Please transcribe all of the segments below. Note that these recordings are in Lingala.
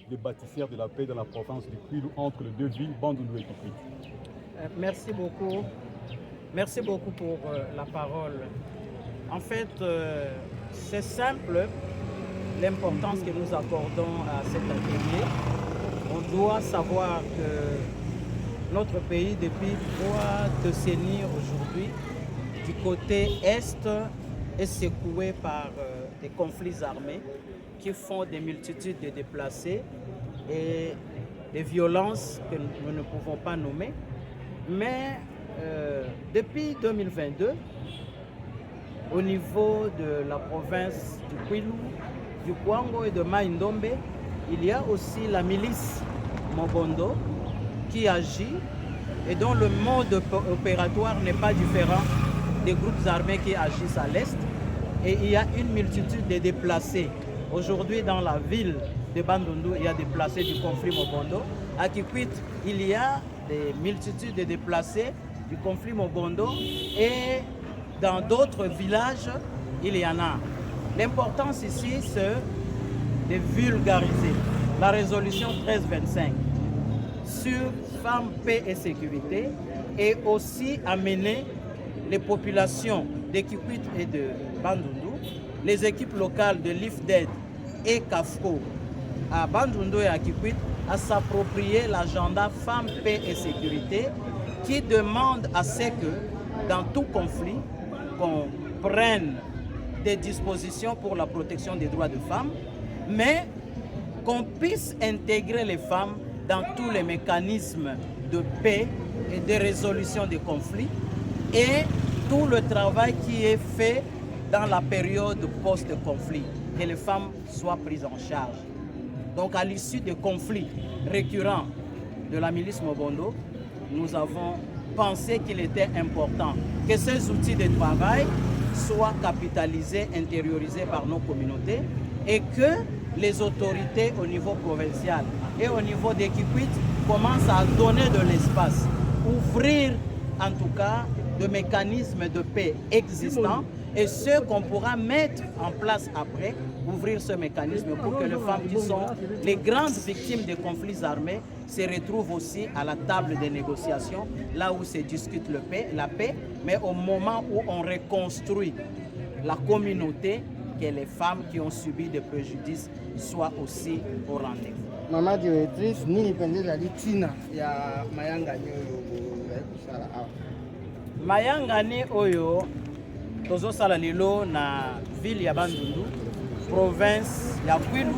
des bâtisseurs de la paix dans la province du Kwilu entre les deux villes, Bandundu et Kikwit. Merci beaucoup. Merci beaucoup pour la parole. En fait, c'est simple l'importance que nous accordons à cet atelier. On doit savoir que notre pays, depuis 3 décennies aujourd'hui, du côté Est, est secoué par des conflits armés qui font des multitudes de déplacés et des violences que nous ne pouvons pas nommer. Mais depuis 2022, au niveau de la province du Kwilu, du Kwango et de Mai-Ndombe, il y a aussi la milice Mobondo qui agit et dont le mode opératoire n'est pas différent des groupes armés qui agissent à l'Est. Et il y a une multitude de déplacés. Aujourd'hui, dans la ville de Bandundu, il y a des déplacés du conflit Mobondo. À Kikwit, il y a des multitudes de déplacés du conflit Mobondo et dans d'autres villages, il y en a. L'importance ici, c'est de vulgariser la résolution 1325 sur femmes, paix et sécurité et aussi amener les populations de Kikwit et de Bandundu, les équipes locales de l'IFDED et CAFCO à Bandundu et à Kikwit à s'approprier l'agenda femmes, paix et sécurité qui demande à ce que dans tout conflit, qu'on prenne des dispositions pour la protection des droits des femmes, mais qu'on puisse intégrer les femmes dans tous les mécanismes de paix et de résolution des conflits et tout le travail qui est fait dans la période post-conflit, que les femmes soient prises en charge. Donc à l'issue des conflits récurrents de la milice Mobondo, nous avons pensé qu'il était important que ces outils de travail soient capitalisés, intériorisés par nos communautés et que les autorités au niveau provincial et au niveau des Kikwit commencent à donner de l'espace, ouvrir en tout cas de mécanismes de paix existants et ceux qu'on pourra mettre en place après, ouvrir ce mécanisme pour que les femmes qui sont les grandes victimes des conflits armés se retrouvent aussi à la table des négociations, là où se discute la paix, mais au moment où on reconstruit la communauté, que les femmes qui ont subi des préjudices soient aussi au rendez-vous. Maman directrice, nini pendeza litina ya mayangani oyo kusala awa? Mayangani oyo tozosala lelo na ville ya Bandundu, province ya Kwilu,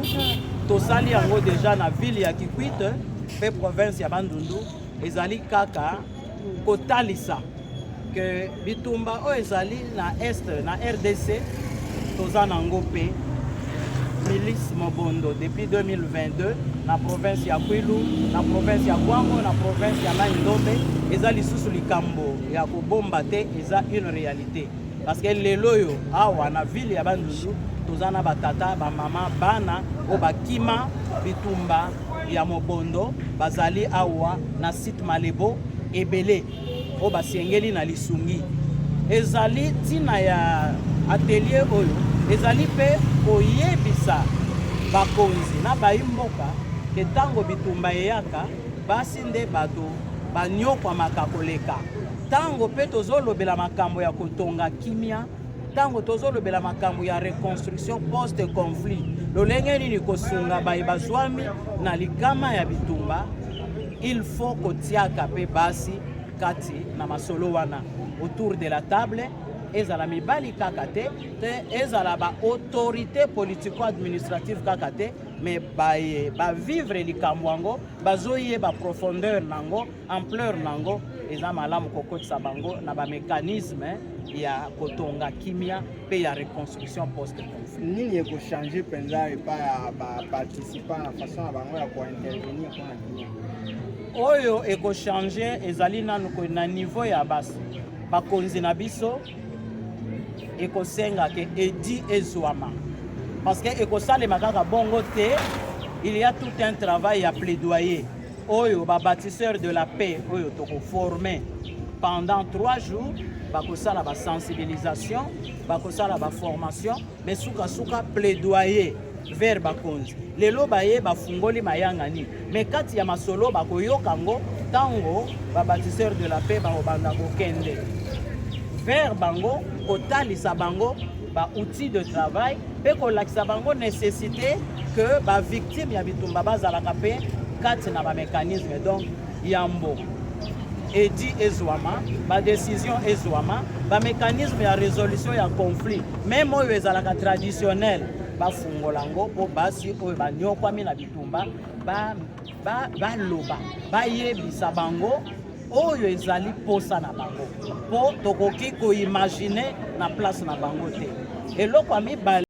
tosali yango déjà na ville ya Kikwit, pe province ya Bandundu, ezali kaka kotalisa que bitumba oyo ezali na est na RDC toza nango pe milice Mobondo depuis 2022 na province ya Kwilu, na province ya Kwango, na province ya Mai-Ndombe, eza lisusu likambo ya kobomba te, eza une réalité. Parce que lelo yo awa na ville ya Bandundu toza na batata, ba mama, bana o bakima bitumba ya Mobondo bazali awa na site Malebo ebele o basengeli na lisungi. Ezali tina ya atelier oyo ezali pe koyebisa bakonzi na baimboka ke tango bitumba eyaka basi nde bato banyokwamaka koleka. Tango pe tozolobela makambo ya kotonga kimia, tango tozolobela makambo ya reconstruction post-conflit, lolenge nini kosunga bazwami na likama ya bitumba, il faut kotiaka pe basi kati na masolo wana autour de la table, ezala mibali kaka te, ezala ba autorité politico-administrative kaka te, mais ba vivre likambo yango, bazoye ba profondeur nango, ampleur nango, eza malamu kokotisa bango na ba mécanisme ya kotonga kimia pe ya reconstruction post-conflit. Nini eko changer penza et pas ba participant na façon ya bango ya ko intervenir kwa kimia? Oyo eko changer ezali nanu ko na niveau ya basi. Bakonzi na biso ekosenga ke edi ezwama parce que ekosalema kaka bongo te, il y a tout un travail à plaidoyer oyo ba bâtisseurs de la paix oyo toko former pendant 3 jours, bakosala ba sensibilisation, bakosala ba formation, mais suka plaidoyer vers bakonzi lelo baye bafungoli mayangani mais kati ya masolo bakoyoka ngo tango babâtisseur de la paix bakobanda kokende vers bango kotalisa bango ba outils de travail pe kolakisa bango nécessité que ba victime ya bitumba bazalaka pe kati na ba mécanisme donc yambo edi ezwama ba décision ezwama ba mécanisme ya résolution ya conflit même oyo ezalaka traditionnel bafungola ngo po basi oyo banyokwami na bitumba baloba bayebisa bango oyo ezali posa na bango po tokoki koimagine na place na bango te eloko ya mibale